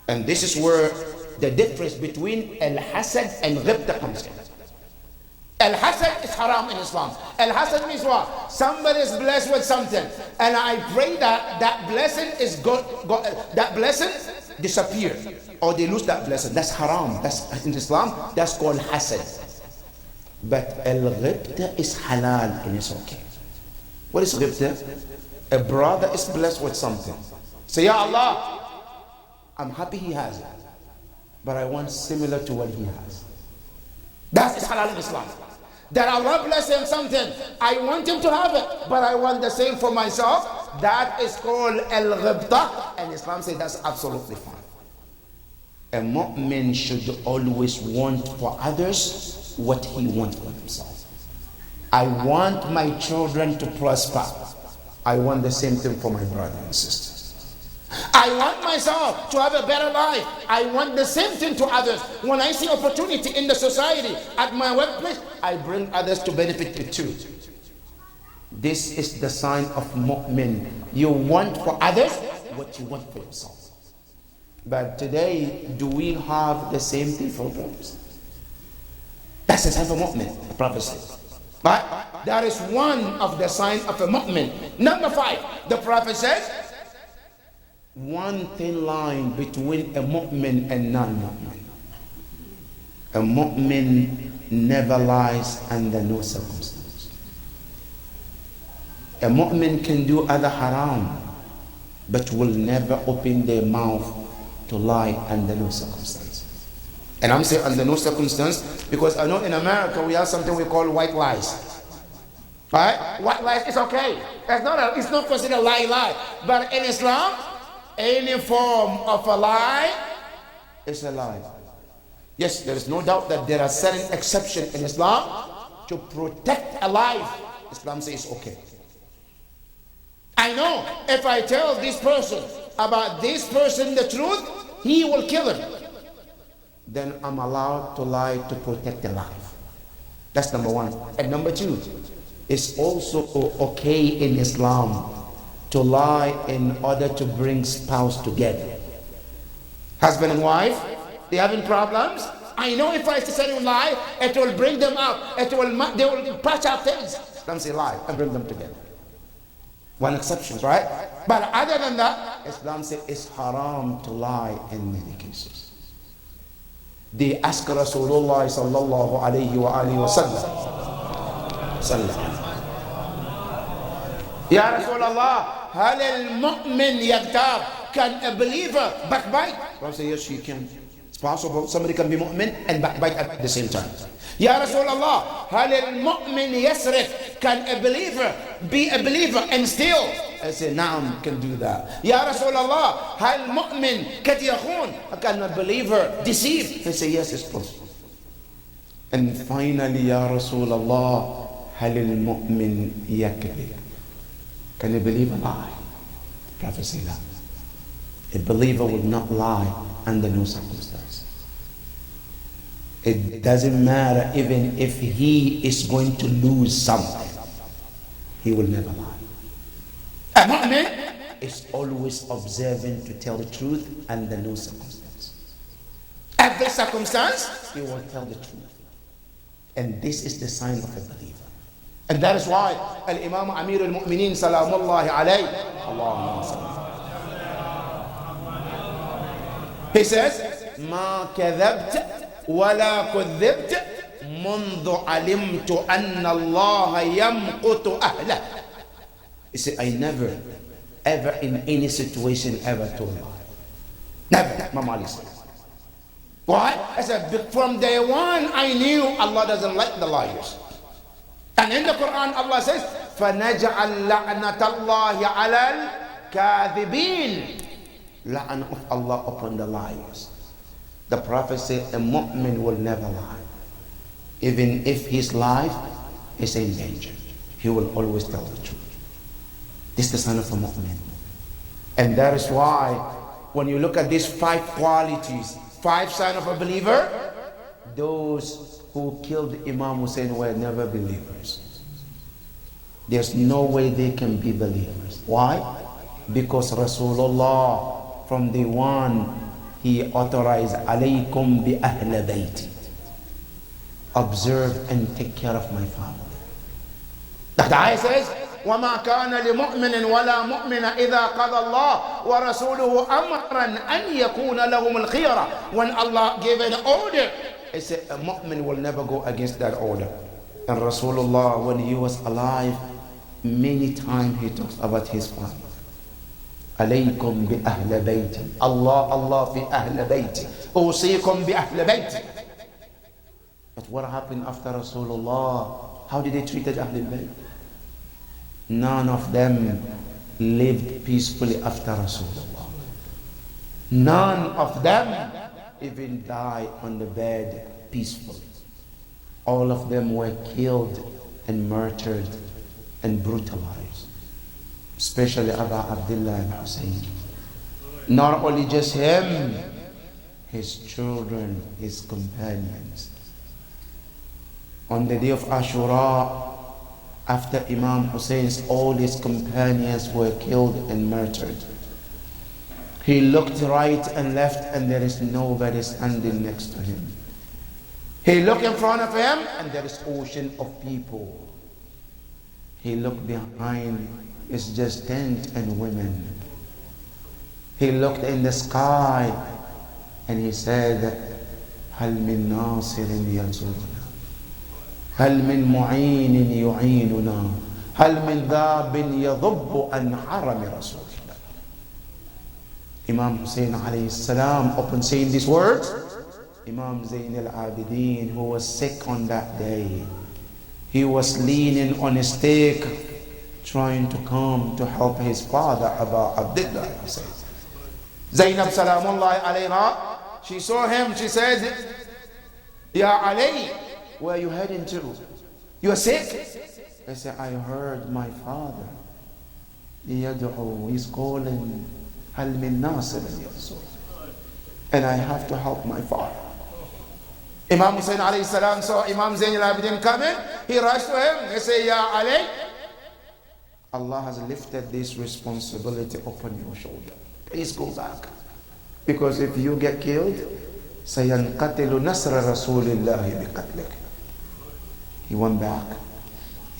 And this is where the difference between al-hasad and ghibta comes in. Al-hasad is haram in Islam. Al-hasad means what? Somebody is blessed with something, and I pray that that blessing is that blessing disappear, or they lose that blessing. That's haram. That's in Islam. That's called hasad. But al-ghibta is halal and it's okay. What is ghibta? A brother is blessed with something. Say, Ya Allah, I'm happy he has it, but I want similar to what he has. That is halal in Islam. That Allah bless him something, I want him to have it, but I want the same for myself. That is called al-ghibta, and Islam says that's absolutely fine. A mu'min should always want for others what he wants for himself. I want my children to prosper. I want the same thing for my brothers and sisters. I want myself to have a better life. I want the same thing to others. When I see opportunity in the society, at my workplace, I bring others to benefit it too. This is the sign of mu'min. You want for others what you want for yourself. But today, do we have the same thing for others? That's the sign of mu'min, the Prophet says. Right? That is one of the signs of a mu'min. Number 5, the Prophet says, one thin line between a mu'min and non-mu'min. A mu'min never lies under no circumstance. A mu'min can do other haram, but will never open their mouth to lie under no circumstance. And I'm saying under no circumstance because I know in America we have something we call white lies. Right? White lies is okay. It's not considered lie. But in Islam, any form of a lie is a lie. Yes, there is no doubt that there are certain exceptions in Islam to protect a life. Islam says okay. I know if I tell this person about this person the truth, he will kill him. Then I'm allowed to lie to protect the life. That's number 1. And number 2, it's also okay in Islam to lie in order to bring spouse together. Husband and wife, they having problems. I know if I say a lie, it will bring them out. They will patch out things. Islam say lie and bring them together. One exception, right? But other than that, Islam says it's haram to lie in many cases. They ask Rasulullah sallallahu alayhi wa alihi wa sallam. Ya Rasulullah, hal al-mu'min yaghtab? Can a believer backbite? Prophet says yes, he can. It's possible. Somebody can be mu'min and backbite at the same time. Ya Rasulullah, hal al-mu'min yasrif? Can a believer be a believer and steal? I say, Naam, can do that. Ya Rasulullah, hal mu'min kad yakhun? Can a believer deceive? I say, yes, it's possible. And finally, Ya Rasulullah, hal al-mu'min yakdhib? Can a believer lie? Prophet said, no. A believer will not lie under no circumstance. It doesn't matter even if he is going to lose something. He will never lie. A mu'min is always observant to tell the truth under no circumstance. Every circumstance, he will tell the truth. And this is the sign of a believer. And that is why Al-Imam Amir al-Mu'mineen salamullahi alayhi, Allahumma salli. He says, ما كذبت ولا كذبت منذ علمت أن الله يمقت أهله. He said, I never, ever in any situation ever told a lie. Never, Imam Ali said. Why? I said, from day one I knew Allah doesn't like the liars. And in the Quran Allah says, فَنَجْعَلْ لَعْنَةَ اللَّهِ عَلَى الْكَاذِبِينَ. La'an of Allah upon the liars. The Prophet said, a mu'min will never lie. Even if his life is in danger, he will always tell the truth. This is the sign of a mu'min. And that is why when you look at these 5 qualities, 5 signs of a believer, those who killed Imam Hussein were never believers. There's no way they can be believers. Why? Because Rasulullah, from the one he authorized, alaykum bi ahl bayti, observe and take care of my family. The ayah says, وَمَا كَانَ لِمُؤْمِنٍ وَلَا مُؤْمِنَ إِذَا قَضَى اللَّهُ وَرَسُولُهُ أَمْرًا أَنْ يَكُونَ لَهُمُ الْخِيَرَةُ. When Allah gave an order, he said a mu'min will never go against that order. And Rasulullah, when he was alive, many times he talks about his family. عليكم بأهل بيتي الله في أهل بيتي أوصيكم بأهل بيتي. But what happened after Rasulullah? How did they treat Ahlul Bayt? None of them lived peacefully after Rasulullah. None of them even died on the bed peacefully. All of them were killed and murdered and brutalized. Especially Abu Abdullah al-Hussein. Not only just him, his children, his companions. On the day of Ashura, after Imam Hussein's, all his companions were killed and murdered. He looked right and left and there is nobody standing next to him. He looked in front of him and there is ocean of people. He looked behind, it's just tent and women. He looked in the sky and he said, هل من ناصر ينصرنا هل من معين يعيننا هل من ذاب يضب عن حرم رسول الله. Imam Hussein alayhi salam, upon saying these words, Imam Zayn al-Abidin, who was sick on that day, he was leaning on a stake trying to come to help his father Aba Abdullah. Zainab salamullahi alayha, she saw him, she said, Ya Ali, where are you heading to? You are sick? I said, I heard my father, he's calling, Hal min nasir yansur, and I have to help my father. Imam Hussein alayhi salam saw Imam Zayn al-Abidin coming, he rushed to him, he said, Ya Ali, Allah has lifted this responsibility upon your shoulder. Please go back. Because if you get killed, سَيَنْقَتِلُ نَصْرَ رَسُولِ اللَّهِ بِقَتْلِكَ. He went back.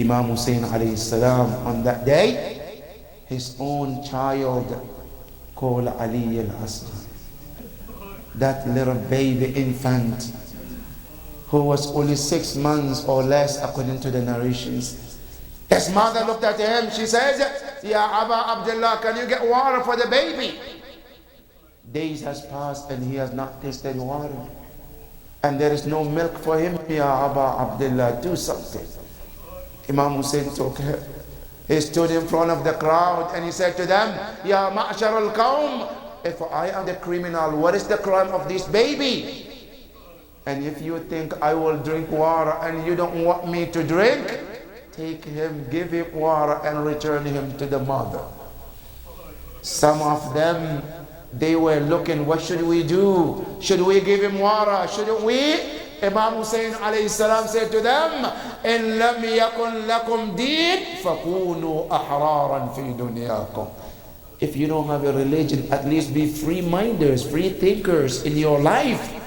Imam Hussein alayhi salam, on that day, his own child called Ali al-Asghar, that little baby infant who was only 6 months or less according to the narrations. His mother looked at him, she says, Ya Aba Abdullah, can you get water for the baby? Days has passed and he has not tasted water. And there is no milk for him. Ya Aba Abdullah, do something. Imam Hussein took him. He stood in front of the crowd and he said to them, Ya Ma'shar al-Qawm, if I am the criminal, what is the crime of this baby? And if you think I will drink water and you don't want me to drink, take him, give him water and return him to the mother. Some of them, they were looking, what should we do? Should we give him water? Shouldn't we? Imam Hussein alayhi salam said to them, إِن لَمْ يَكُنْ لَكُمْ دِينٌ فَكُونُوا أَحْرَارًا فِي دُنْيَاكُمْ. If you don't have a religion, at least be free-minders, free-thinkers in your life.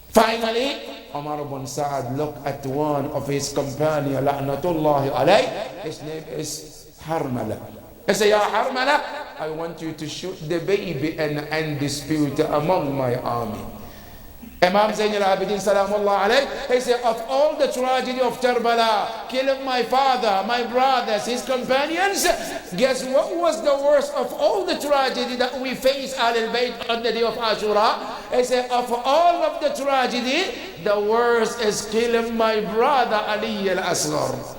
Finally, Umar ibn Sa'ad looked at one of his companions, la'natullahi alayh. His name is Harmala. He said, Ya Harmala, I want you to shoot the baby and end dispute among my army. Imam Zayn al-Abidin salamullah alayh, he said, of all the tragedy of Karbala, killing my father, my brothers, his companions, guess what was the worst of all the tragedy that we face Ahlul-Bayt on the day of Ashura? He said, of all of the tragedy, the worst is killing my brother Ali al-Asghar.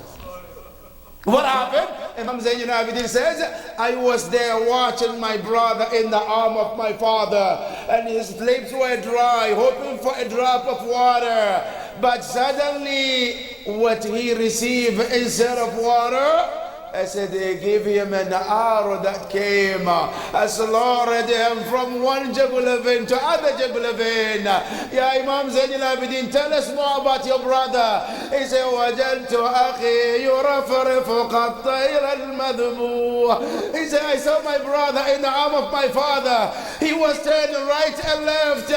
What happened? Imam Zayn al-Abidin says, I was there watching my brother in the arm of my father, and his lips were dry, hoping for a drop of water. But suddenly, what he received instead of water, I said, they gave him an arrow that came, slaughtered him from one Jabalabin to other Jabalabin. Ya Imam Zayn al-Abidin, tell us more about your brother. He said, وَجَلْتُ أَخِي يُرَفْرِفُ قَطَّيْرَ الْمَذْبُوحِ. He said, I saw my brother in the arm of my father. He was turning right and left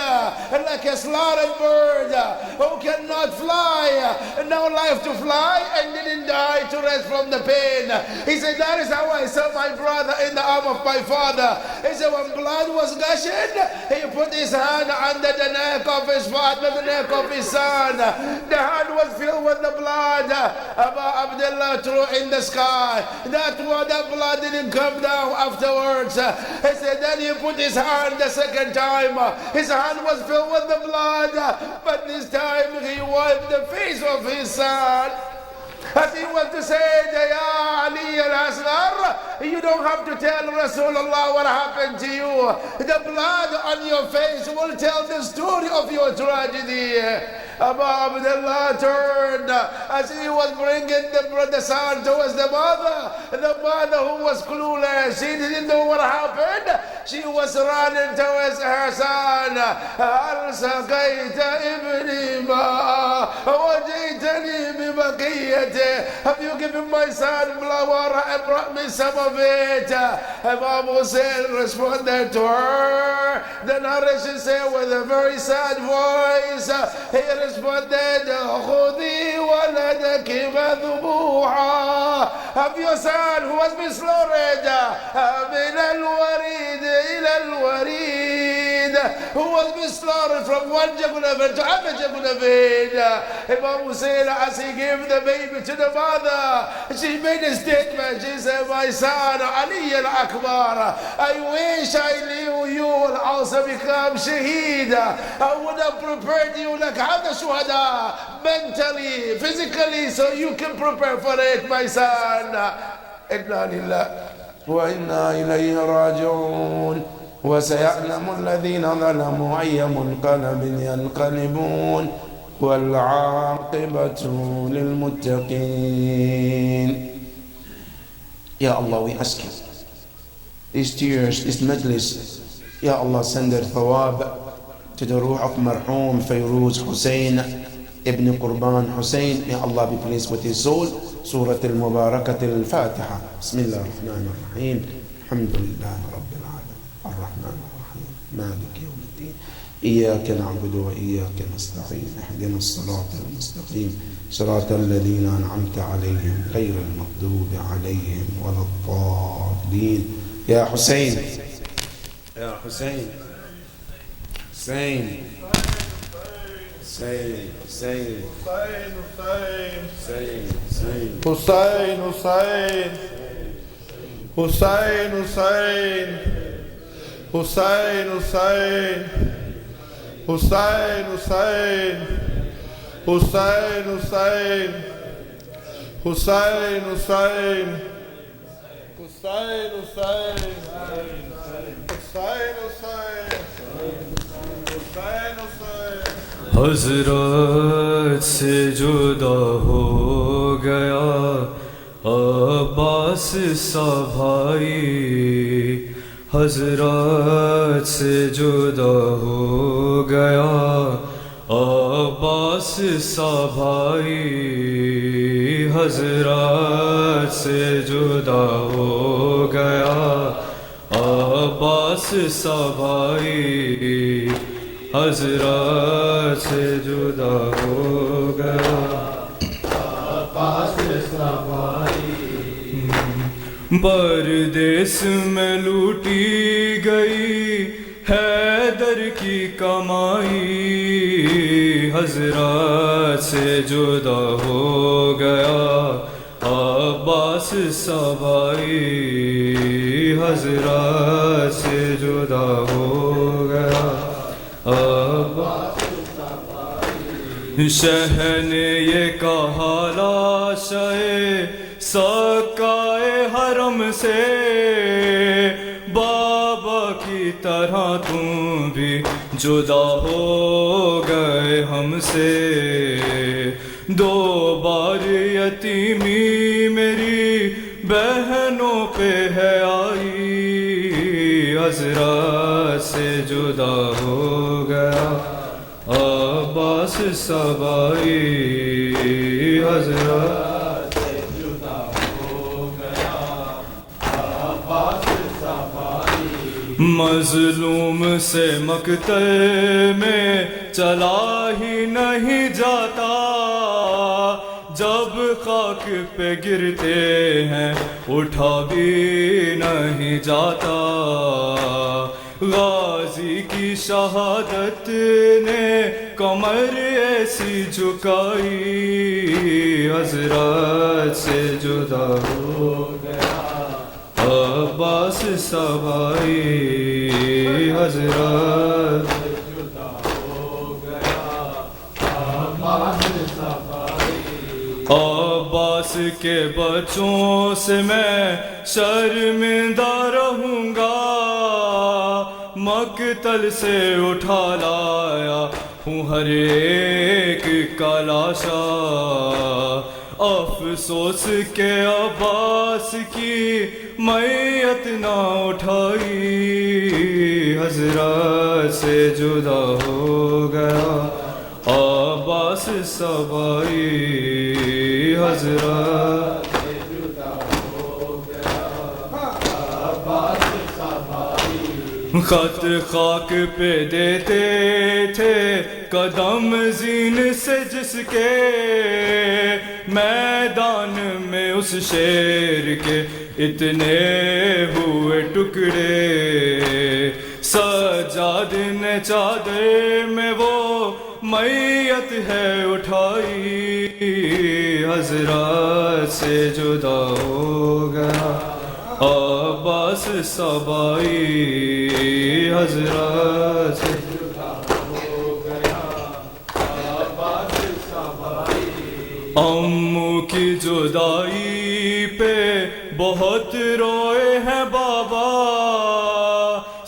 like a slaughtered bird who cannot fly, no life to fly, and didn't die to rest from the pain. He said, that is how I saw my brother in the arm of my father. He said, when blood was gushing, he put his hand under the neck of his father, the neck of his son. The hand was filled with the blood. Aba Abdullah threw in the sky. That blood didn't come down afterwards. He said, then he put his hand the second time. His hand was filled with the blood, but this time he wiped the face of his son. As he was to say, Ya Ali al-Asghar, you don't have to tell Rasulullah what happened to you. The blood on your face will tell the story of your tragedy. Abu Abdullah turned as he was bringing the son towards the mother who was clueless. She didn't know what happened. She was running towards her son. هل سقيت ابني ماء وجئتني ببقيته. Have you given my son water and brought me some of it? Imam Hussein responded to her. The narration said with a very sad voice, he responded, خذي ولدك مذبوحا of your son who has been slaughtered. من الوريد إلى الوريد, who has been slaughtered from one Jagunnavid to other Jagunnavid. Imam Hussein, as he gave the baby to the mother, she made a statement. She said, my son Ali al-Akbar, I wish I knew you will also become shaheed. I would have prepared you like other shuhada, mentally, physically, so you can prepare for it, my son. Inna lillahi wa inna ilayhi raji'un. وسيعلم الذين ظلموا أي منقلب ينقلبون والعاقبة للمتقين. Ya Allah, we ask you, these tears, this majlis, Ya Allah, send their thawab to the ruh of marhum Fayruz Hussein ibn Qurban Hussein. May Allah be pleased with his soul. Surah Al-Mubarakat Al-Fatiha. Bismillah ar-Rahman ar-Rahim. Alhamdulillah Rabbil Alamin. Ar-Rahman ar-Rahim. Malik Yawm al-Din. إياك نعبد وإياك نستعين. اهدنا الصراط المستقيم صراط الذين أنعمت عليهم غير المغضوب عليهم ولا الضالين. يا حسين يا حسين حسين حسين حسين حسين حسين حسين حسين حسين حسين حسين حسين حسين حضرت سے جدا ہو گیا عباس سا بھائی, حضرت سے جدا ہو گیا عباس سا بھائی, حضرت سے جدا ہو گیا عباس سا بھائی, حضرت سے جدا ہو گیا عباس سا بھائی. پردیس میں لوٹی گئی حیدر کی کمائی, حضرت سے جدا ہو گیا عباس سا بھائی, حضرت سے جدا ہو گیا عباس سا بھائی. شہ نے یہ کہا لاشے سکائے حرم سے, بابا کی طرح تم بھی جدا ہو گئے ہم سے, دو بار یتیمی میری بہنوں پہ ہے آئی, حضرت سے جدا ہو گیا عباس سا بھائی, حضرت سے جدا ہو گیا عباس سا بھائی. مظلوم سے مقتل میں چلا ہی نہیں جاتا, جب خاک پہ گرتے ہیں اٹھا بھی نہیں جاتا, غازی کی شہادت نے کمر ایسی جھکائی, حضرت سے جدا ہو گیا عباس سا بھائی, حضرت سے جدا ہو گیا عباس سا بھائی. عباس کے بچوں سے میں شرمندہ رہوں گا, مقتل سے اٹھا لایا ہوں ہر ایک کا لاشا, افسوس کے عباس کی میت نہ اٹھائی, حضرت سے جدا ہو گیا عباس سا بھائی, حضرت سے جدا ہو گیا عباس سا بھائی. خط خاک پہ دیتے تھے قدم زین سے جس کے، میدان میں اس شیر کے اتنے ہوئے ٹکڑے، سجاد نے چادر میں وہ میت ہے اٹھائی، حضرات سے جدا ہو گیا عباس سبائی، حضرات سے جدا ہو گیا عباس سبائی، امو کی جدائی پہ بہت روئے ہیں بابا،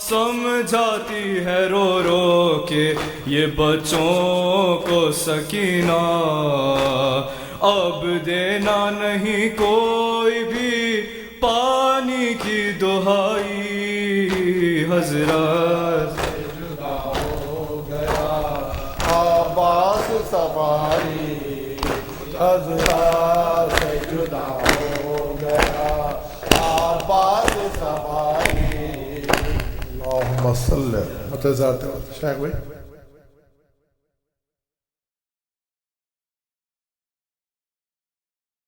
سمجھاتی ہے رو رو کے یہ بچوں کو سکینہ، اب دینا نہیں کوئی بھی پانی کی دہائی، حضرات سے جدا ہو گیا عباس سبائی، حضرات سے جدا ہو گیا عباس سبائی۔ اللہم صلی، متضاد شیخ بھائی